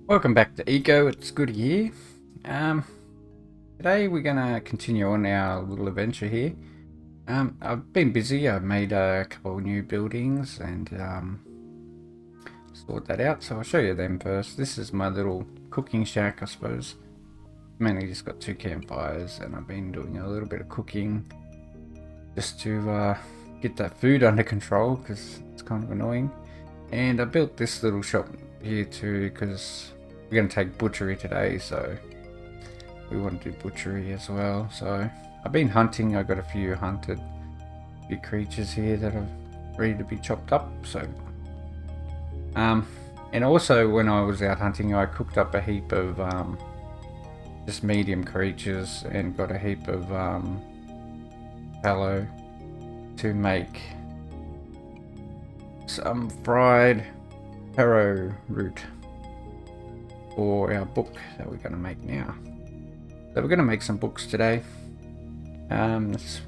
Welcome back to Eco. It's good here. Um, Today we're gonna continue on our little adventure here. I've been busy. I've made a couple of new buildings and sort that out. So I'll show you them first. This is my little cooking shack, I suppose. Mainly just got two campfires, and I've been doing a little bit of cooking just to get that food under control because it's kind of annoying. And I built this little shop here too because we're going to take Butchery today, so we want to do Butchery as well. So I've been hunting. I got a few creatures here that are ready to be chopped up. So and also when I was out hunting, I cooked up a heap of just medium creatures and got a heap of tallow to make some fried taro root for our book that we're going to make now. So we're going to make some books today. That's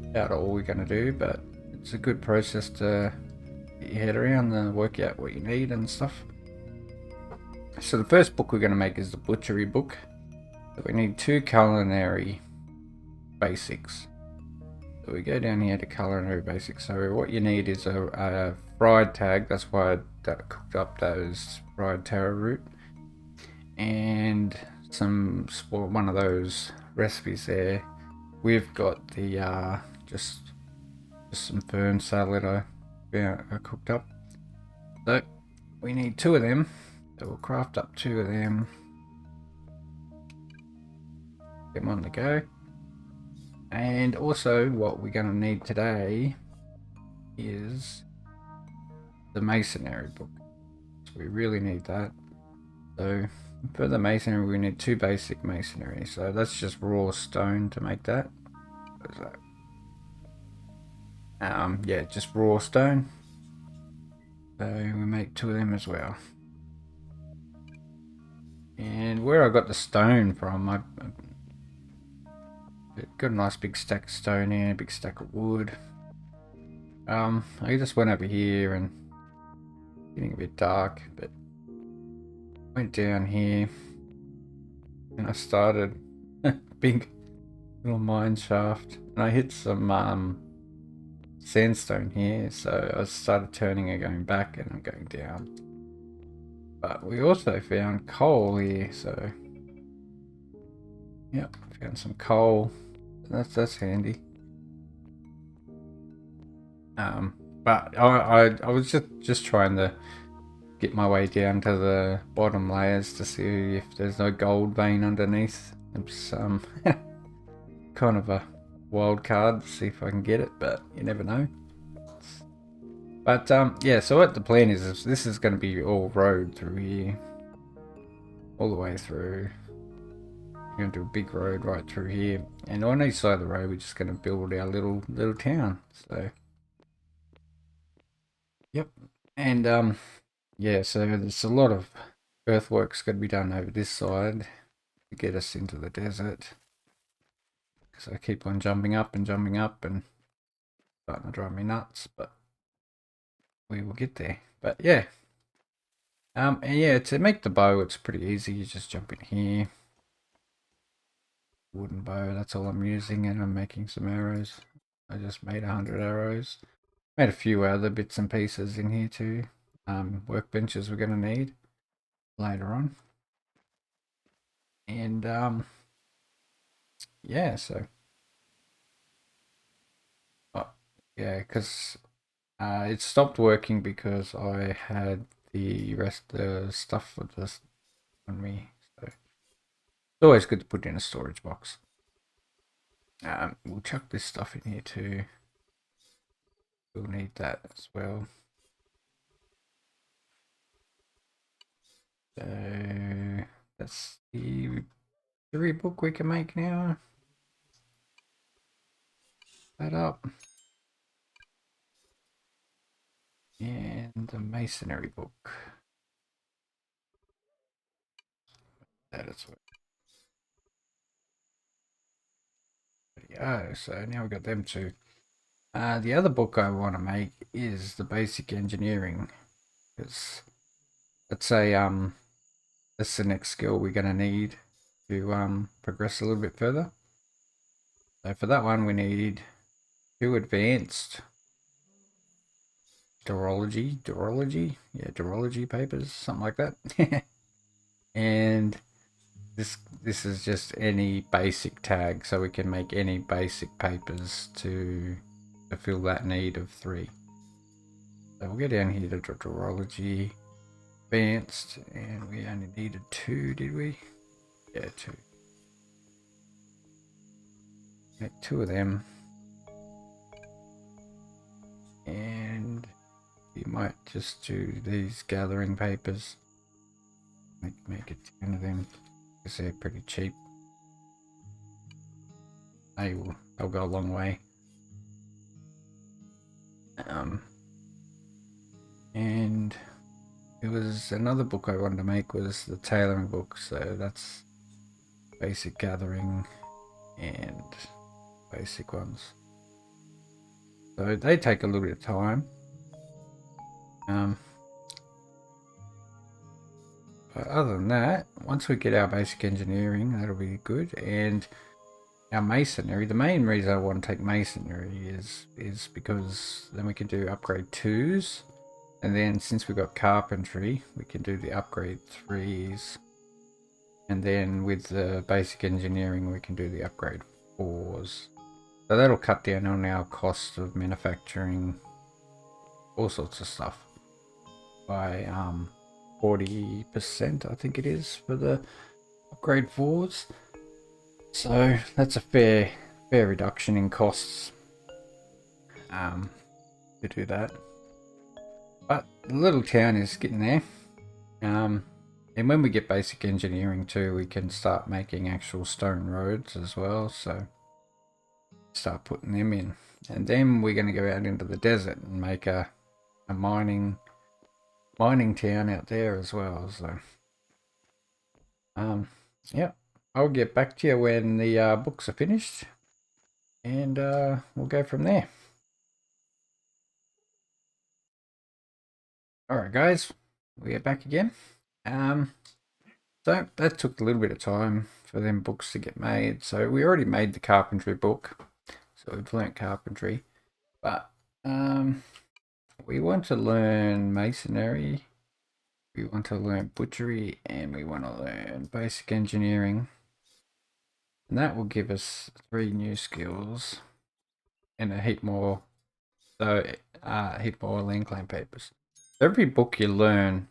about all we're going to do, but it's a good process to get your head around and work out what you need and stuff. So the first book we're going to make is the Butchery book. So we need 2 culinary basics. So we go down here to culinary basics. So what you need is a fried tag. That's why I cooked up those fried taro root. And one of those recipes there. We've got the just some fern salad I cooked up. So we need 2 of them. So we'll craft up 2 of them. Get them on the go. And also what we're going to need today is the masonry book. So we really need that. So for the masonry we need 2 basic masonry. So that's just raw stone to make that. What is that? Yeah, just raw stone. So we make 2 of them as well. And where I got the stone from, I got a nice big stack of stone here, a big stack of wood. I just went over here and getting a bit dark, but went down here and I started a big little mine shaft, and I hit some sandstone here, so I started turning and going back, and I'm going down. But we also found coal here, so yep, found some coal. That's handy. But I was just trying to get my way down to the bottom layers to see if there's no gold vein underneath. It's kind of a wild card to see if I can get it, but you never know. But yeah, so what the plan is this is going to be all road through here, all the way through. We're going to do a big road right through here, and on each side of the road we're just going to build our little town. So yep, and yeah, so there's a lot of earthworks got to be done over this side to get us into the desert. So I keep on jumping up and starting to drive me nuts, but we will get there. But yeah, and yeah, to make the bow, it's pretty easy. You just jump in here. Wooden bow, that's all I'm using, and I'm making some arrows. I just made 100 arrows. Made a few other bits and pieces in here too. Workbenches we're going to need later on. And yeah, so yeah, because it stopped working because I had the rest of the stuff for this on me. So it's always good to put in a storage box. We'll chuck this stuff in here too. We'll need that as well. So that's the 3 book we can make now. That up. And the masonry book. That is what. Yeah, so now we've got them 2. The other book I want to make is the basic engineering, because it's a that's the next skill we're going to need to progress a little bit further. So for that one, we need 2 advanced durology papers, something like that. And this is just any basic tag, so we can make any basic papers to fill that need of 3. So we'll go down here to durology advanced, and we only needed 2, did we? Yeah, 2. Make 2 of them, and you might just do these gathering papers. Make it 10 of them because they're pretty cheap. They'll go a long way. And it was another book I wanted to make was the tailoring book, so that's basic gathering and basic ones. So they take a little bit of time. But other than that, once we get our basic engineering, that'll be good. And our masonry, the main reason I want to take masonry is because then we can do upgrade 2s. And then since we've got carpentry, we can do the upgrade 3s. And then with the basic engineering, we can do the upgrade 4s. So that'll cut down on our cost of manufacturing all sorts of stuff by 40%, I think it is, for the upgrade 4s. So that's a fair reduction in costs to do that. But the little town is getting there. And when we get basic engineering too, we can start making actual stone roads as well. So start putting them in. And then we're going to go out into the desert and make a mining town out there as well. So yeah, I'll get back to you when the books are finished, and we'll go from there. Alright guys, we are back again. So that took a little bit of time for them books to get made. So we already made the carpentry book, so we've learnt carpentry, but we want to learn masonry, we want to learn butchery, and we want to learn basic engineering. And that will give us 3 new skills and a heap more, heap more land claim papers. Every book you learn,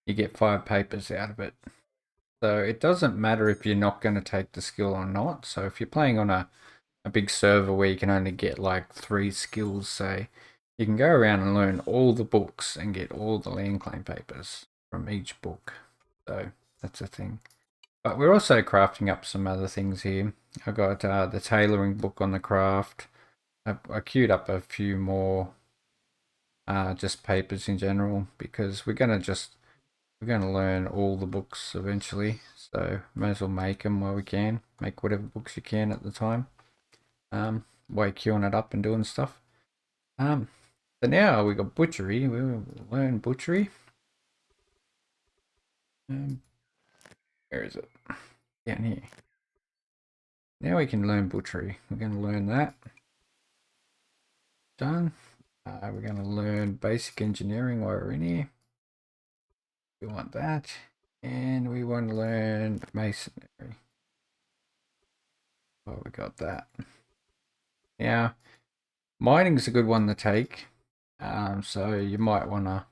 you get 5 papers out of it. So it doesn't matter if you're not going to take the skill or not. So if you're playing on a big server where you can only get like 3 skills, say, you can go around and learn all the books and get all the land claim papers from each book. So that's a thing. But we're also crafting up some other things here. I got the tailoring book on the craft. I queued up a few more just papers in general because we're gonna learn all the books eventually. So might as well make them while we can. Make whatever books you can at the time. While you're queuing it up and doing stuff. So now we got butchery. We'll learn butchery. Where is it? Down here. Now we can learn butchery. We're going to learn that. Done. We're going to learn basic engineering while we're in here. We want that. And we want to learn masonry. Oh, we got that. Now, mining's a good one to take. So you might want to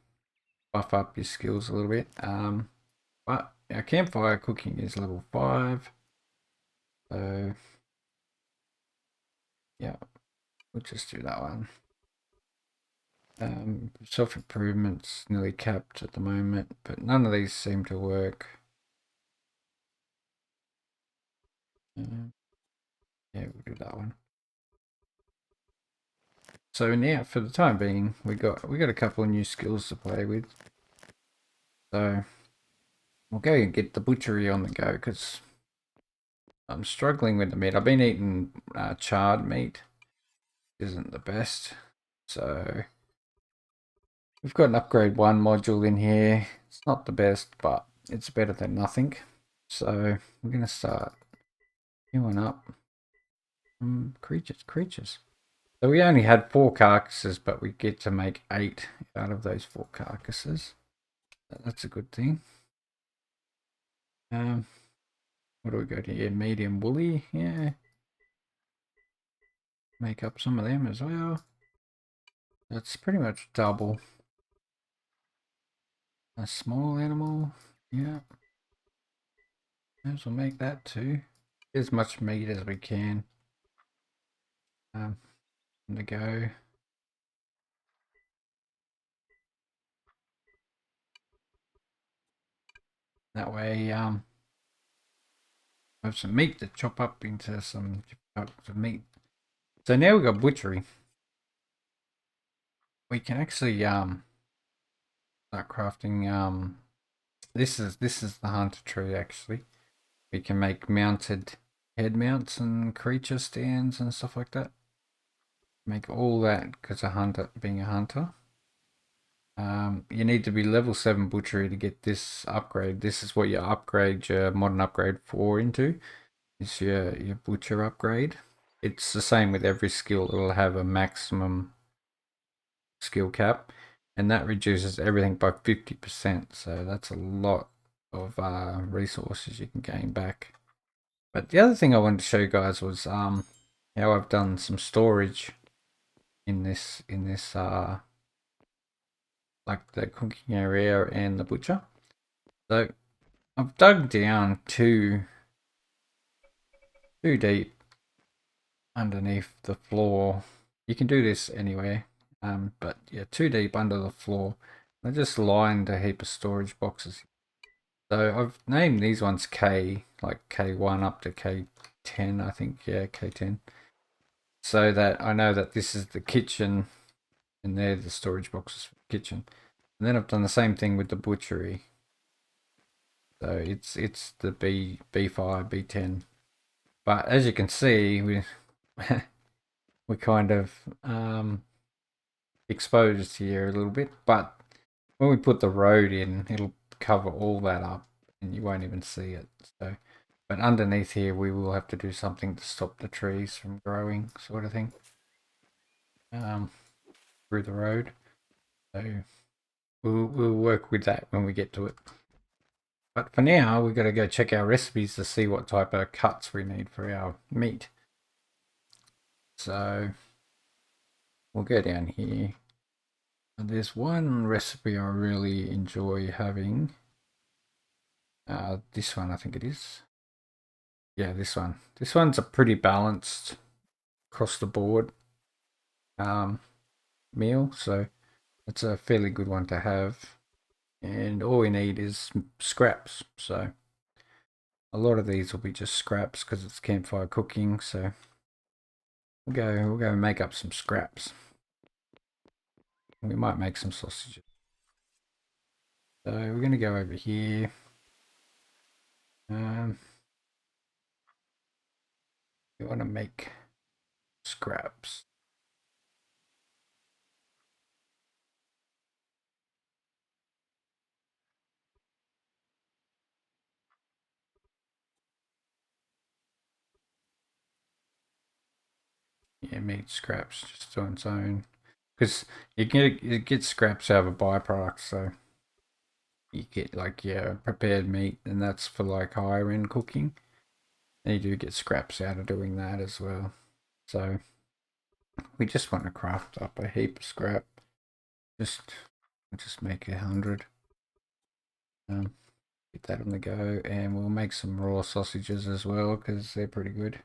buff up your skills a little bit. But our campfire cooking is level 5. So, yeah, we'll just do that one. Self-improvement's nearly capped at the moment, but none of these seem to work. Yeah, we'll do that one. So now, for the time being, we got a couple of new skills to play with. So we'll go and get the butchery on the go because I'm struggling with the meat. I've been eating charred meat, isn't the best. So we've got an upgrade 1 module in here. It's not the best, but it's better than nothing. So we're going to start queuing up creatures. So we only had 4 carcasses, but we get to make 8 out of those 4 carcasses. That's a good thing. What do we got here? Medium woolly, yeah. Make up some of them as well. That's pretty much double. A small animal, yeah. May as well make that too. Get as much meat as we can. To go. That way, we have some meat to chop up into some meat. So now we've got butchery. We can actually start crafting. This is the hunter tree actually. We can make mounted head mounts and creature stands and stuff like that. Make all that because being a hunter. You need to be level 7 butchery to get this upgrade. This is what you upgrade your modern upgrade 4 into. Is your butcher upgrade. It's the same with every skill. It'll have a maximum skill cap, and that reduces everything by 50%. So that's a lot of resources you can gain back. But the other thing I wanted to show you guys was how I've done some storage in this like the cooking area and the butcher. So I've dug down too deep underneath the floor. You can do this anywhere, but yeah, too deep under the floor. I just lined a heap of storage boxes. So I've named these ones K, like K1 up to K10, I think. Yeah, K10. So that I know that this is the kitchen, and they're the storage boxes for the kitchen. And then I've done the same thing with the butchery. So it's the B5, B10. But as you can see, we we're kind of exposed here a little bit. But when we put the road in, it'll cover all that up, and you won't even see it. So, but underneath here, we will have to do something to stop the trees from growing, sort of thing. Through the road. So we'll work with that when we get to it. But for now, we've got to go check our recipes to see what type of cuts we need for our meat. So we'll go down here. And there's one recipe I really enjoy having. This one, I think it is. Yeah, this one. This one's a pretty balanced across the board meal, so it's a fairly good one to have. And all we need is scraps. So a lot of these will be just scraps because it's campfire cooking. So we'll go and make up some scraps. We might make some sausages. So we're going to go over here. We want to make scraps. Yeah, meat scraps just on its own. Because you get scraps out of a byproduct, so you get like prepared meat, and that's for like higher end cooking. And you do get scraps out of doing that as well. So we just want to craft up a heap of scrap. Just make 100. Get that on the go, and we'll make some raw sausages as well because they're pretty good.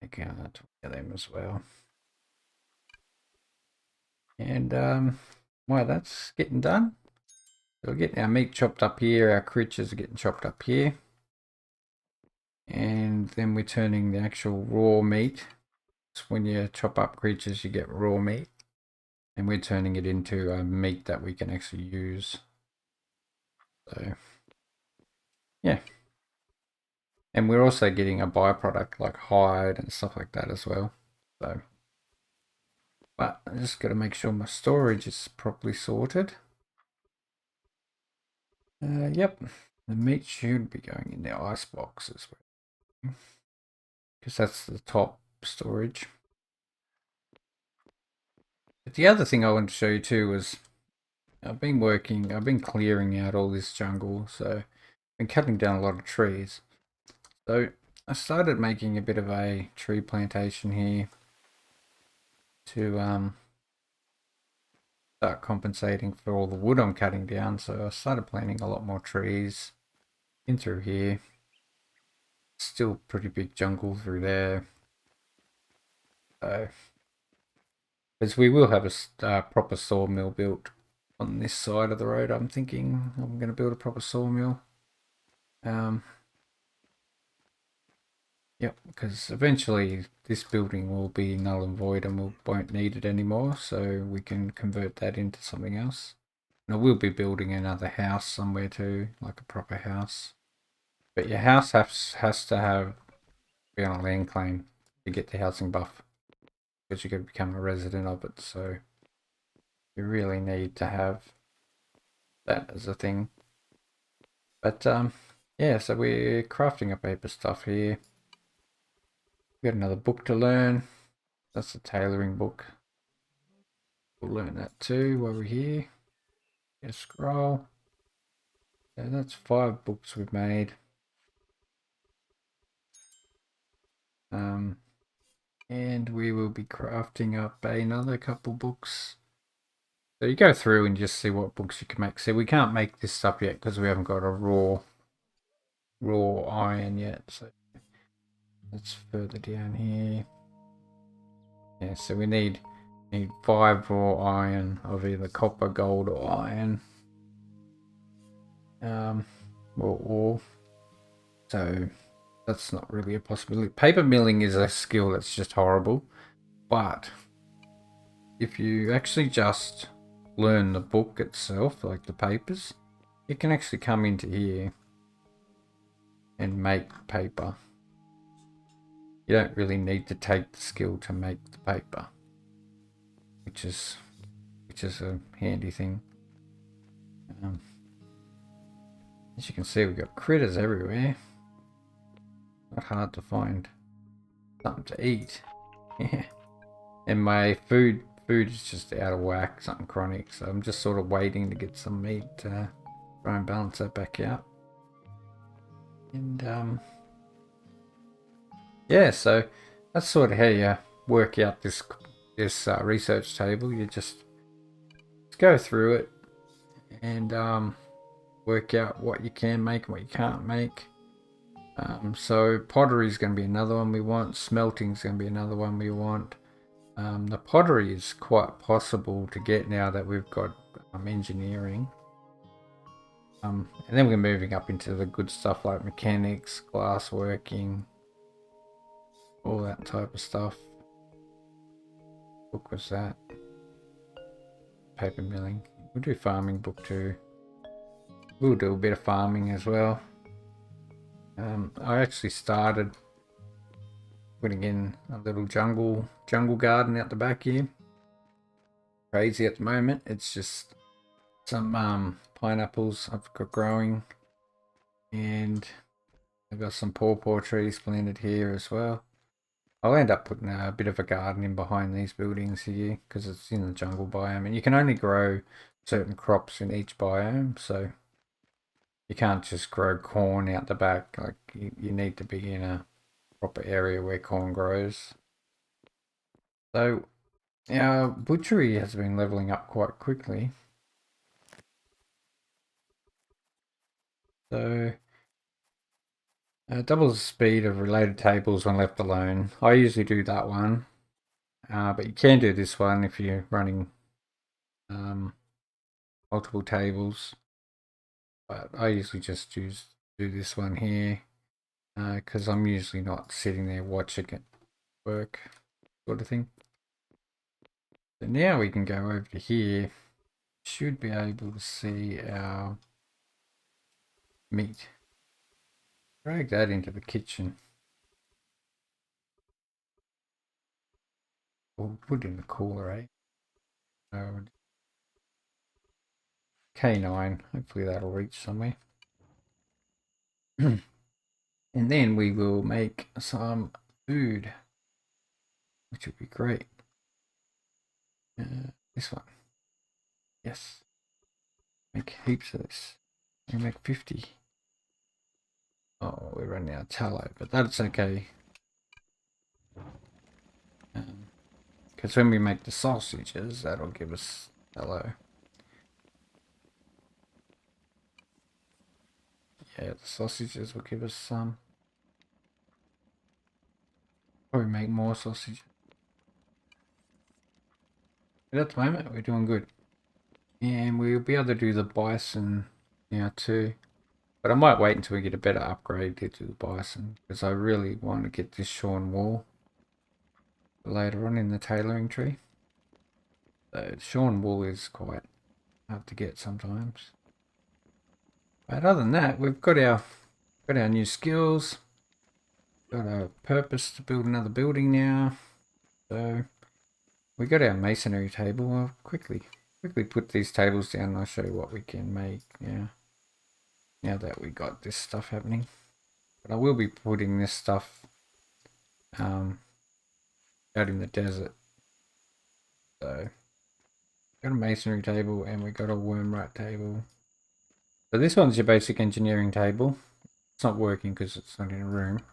Make them as well. And well, that's getting done. So we're getting our meat chopped up here. Our creatures are getting chopped up here. And then we're turning the actual raw meat. So when you chop up creatures, you get raw meat. And we're turning it into a meat that we can actually use. So, yeah. And we're also getting a byproduct like hide and stuff like that as well. So, but I just got to make sure my storage is properly sorted. Yep, the meat should be going in the ice boxes because that's the top storage. But the other thing I wanted to show you too was I've been clearing out all this jungle, so I've been cutting down a lot of trees. So I started making a bit of a tree plantation here to start compensating for all the wood I'm cutting down. So I started planting a lot more trees in through here. Still pretty big jungle through there. So, because we will have a proper sawmill built on this side of the road, I'm thinking I'm going to build a proper sawmill. Um, Yep, because eventually this building will be null and void and we won't need it anymore, so we can convert that into something else. And I will be building another house somewhere too, like a proper house. But your house has to be on a land claim to get the housing buff, because you can become a resident of it, so you really need to have that as a thing. But yeah, so we're crafting up paper stuff here. We got another book to learn. That's the tailoring book. We'll learn that too while we're here. Just scroll. So that's 5 books we've made. And we will be crafting up another couple books. So you go through and just see what books you can make. See, we can't make this stuff yet because we haven't got a raw iron yet. So that's further down here. Yeah, so we need 5 raw iron of either copper, gold, or iron. Or so that's not really a possibility. Paper milling is a skill that's just horrible, but if you actually just learn the book itself, like the papers, you can actually come into here and make paper. You don't really need to take the skill to make the paper, which is a handy thing. As you can see, we've got critters everywhere. Not hard to find something to eat. Yeah. And my food is just out of whack, something chronic, so I'm just sort of waiting to get some meat to try and balance that back out. And yeah, so that's sort of how you work out this research table. You just go through it and work out what you can make and what you can't make. So pottery is going to be another one we want. Smelting is going to be another one we want. The pottery is quite possible to get now that we've got engineering. And then we're moving up into the good stuff like mechanics, glassworking, all that type of stuff. Book was that? Paper milling. We'll do farming book too. We'll do a bit of farming as well. I actually started putting in a little jungle garden out the back here. Crazy at the moment. It's just some pineapples I've got growing, and I've got some pawpaw trees planted here as well. I'll end up putting a bit of a garden in behind these buildings here because it's in the jungle biome, and you can only grow certain crops in each biome, so you can't just grow corn out the back. Like you need to be in a proper area where corn grows. So our butchery has been leveling up quite quickly. So doubles the speed of related tables when left alone. I usually do that one, but you can do this one if you're running multiple tables. But I usually just do this one here because I'm usually not sitting there watching it work, sort of thing. So now we can go over to here. Should be able to see our meat. Drag that into the kitchen. Or put in the cooler, eh? K9. Hopefully that'll reach somewhere. And then we will make some food, which would be great. This one. Yes. Make heaps of this. We make 50. Oh, we're running out of tallow, but that's okay. Because when we make the sausages, that'll give us tallow. Yeah, the sausages will give us some. Probably make more sausage. But at the moment, we're doing good. And we'll be able to do the bison now too. But I might wait until we get a better upgrade to the bison. Because I really want to get this shorn wool later on in the tailoring tree. So shorn wool is quite hard to get sometimes. But other than that, we've got our new skills. Got a purpose to build another building now. So we got our masonry table. I'll quickly put these tables down and I'll show you what we can make now. Now that we got this stuff happening. But I will be putting this stuff out in the desert. So got a masonry table and we got a wormrat table. So this one's your basic engineering table. It's not working because it's not in a room.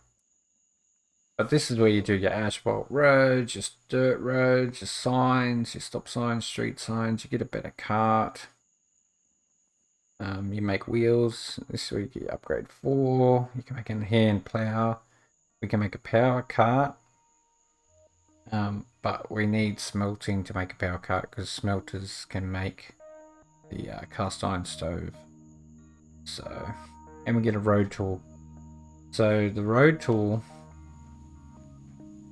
But this is where you do your asphalt roads, your dirt roads, your signs, your stop signs, street signs. You get a better cart. You make wheels. This is where you get your upgrade 4. You can make a hand plow. We can make a power cart. But we need smelting to make a power cart because smelters can make the cast iron stove. So, and we get a road tool. So the road tool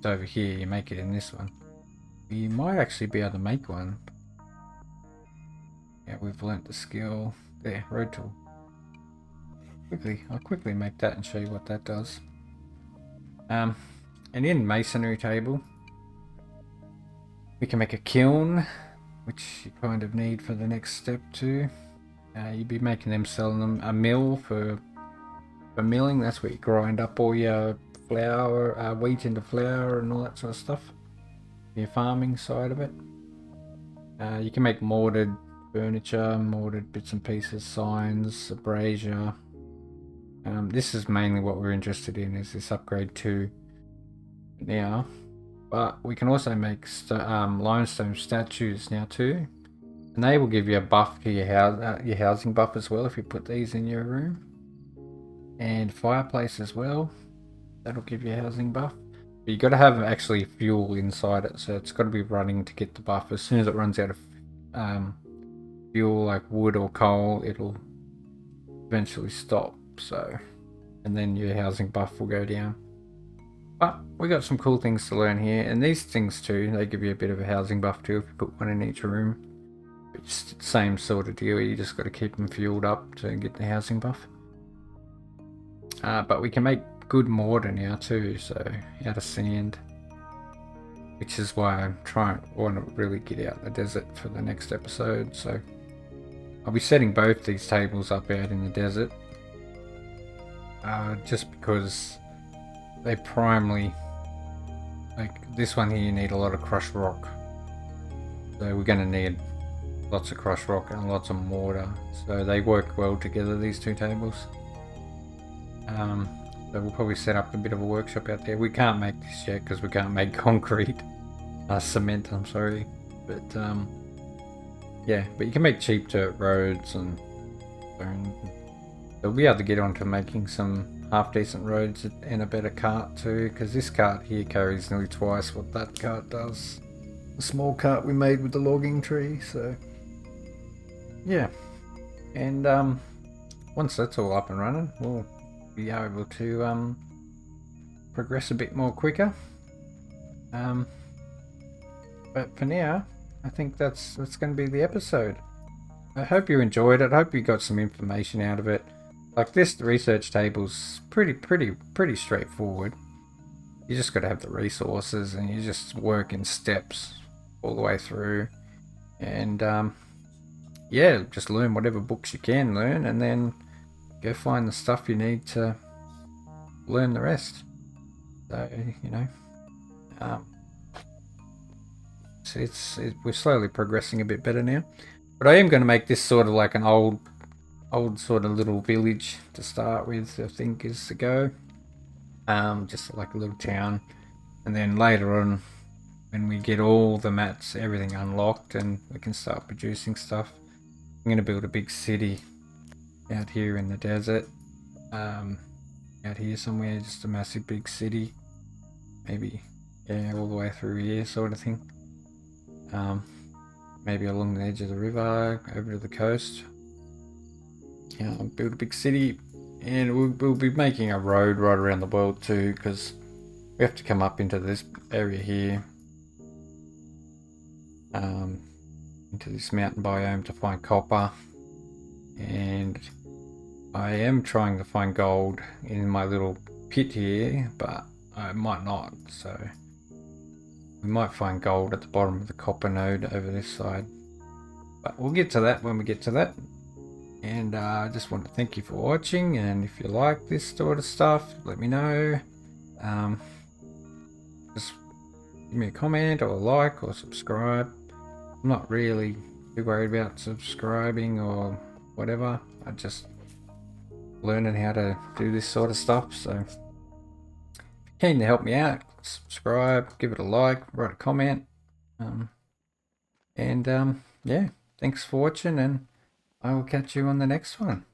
is over here. You make it in this one. You might actually be able to make one. Yeah, we've learnt the skill. There, road tool. I'll quickly make that and show you what that does. And in masonry table, we can make a kiln, which you kind of need for the next step too. You'd be making them, selling them a mill for milling. That's where you grind up all your flour, wheat into flour and all that sort of stuff. Your farming side of it. You can make mortared furniture, mortared bits and pieces, signs, abrasia. This is mainly what we're interested in, is this upgrade 2 now. But we can also make limestone statues now too. And they will give you a buff to your housing buff as well if you put these in your room. And fireplace as well. That'll give you a housing buff. But you got to have actually fuel inside it, so it's got to be running to get the buff. As soon as it runs out of fuel, like wood or coal, it'll eventually stop. So, and then your housing buff will go down. But we got some cool things to learn here, and these things too, they give you a bit of a housing buff too if you put one in each room. It's the same sort of deal, you just got to keep them fueled up to get the housing buff. But we can make good mortar now too, so out of sand, which is why I want to really get out in the desert for the next episode. So I'll be setting both these tables up out in the desert, just because they primarily, like this one here, you need a lot of crushed rock, so we're going to need lots of crushed rock and lots of mortar, so they work well together, these two tables. So we'll probably set up a bit of a workshop out there. We can't make this yet because we can't make concrete, cement, I'm sorry, but yeah, but you can make cheap dirt roads, and we'll be able to get on to making some half decent roads and a better cart too, because this cart here carries nearly twice what that cart does, the small cart we made with the logging tree. So yeah, and once that's all up and running, we'll be able to progress a bit more quicker. But for now, I think that's going to be the episode. I hope you enjoyed it. I hope you got some information out of it. Like this, the research table's pretty straightforward. You just got to have the resources, and you just work in steps all the way through. And yeah, just learn whatever books you can learn, and then go find the stuff you need to learn the rest. So, you know, um, we're slowly progressing a bit better now. But I am going to make this sort of like an old sort of little village to start with. I think is the go. Just like a little town, and then later on, when we get all the mats, everything unlocked, and we can start producing stuff, I'm going to build a big city out here in the desert. Out here somewhere, just a massive big city. Maybe, yeah, all the way through here, sort of thing. Maybe along the edge of the river, over to the coast. Yeah, build a big city, and we'll be making a road right around the world too, because we have to come up into this area here, into this mountain biome to find copper, and I am trying to find gold in my little pit here, but I might not, so we might find gold at the bottom of the copper node over this side, but we'll get to that when we get to that. And I just want to thank you for watching, and if you like this sort of stuff, let me know. Just give me a comment or a like or subscribe. I'm not really too worried about subscribing or whatever. I just learning how to do this sort of stuff. So if you're keen to help me out, subscribe, give it a like, write a comment. Yeah, thanks for watching, and I will catch you on the next one.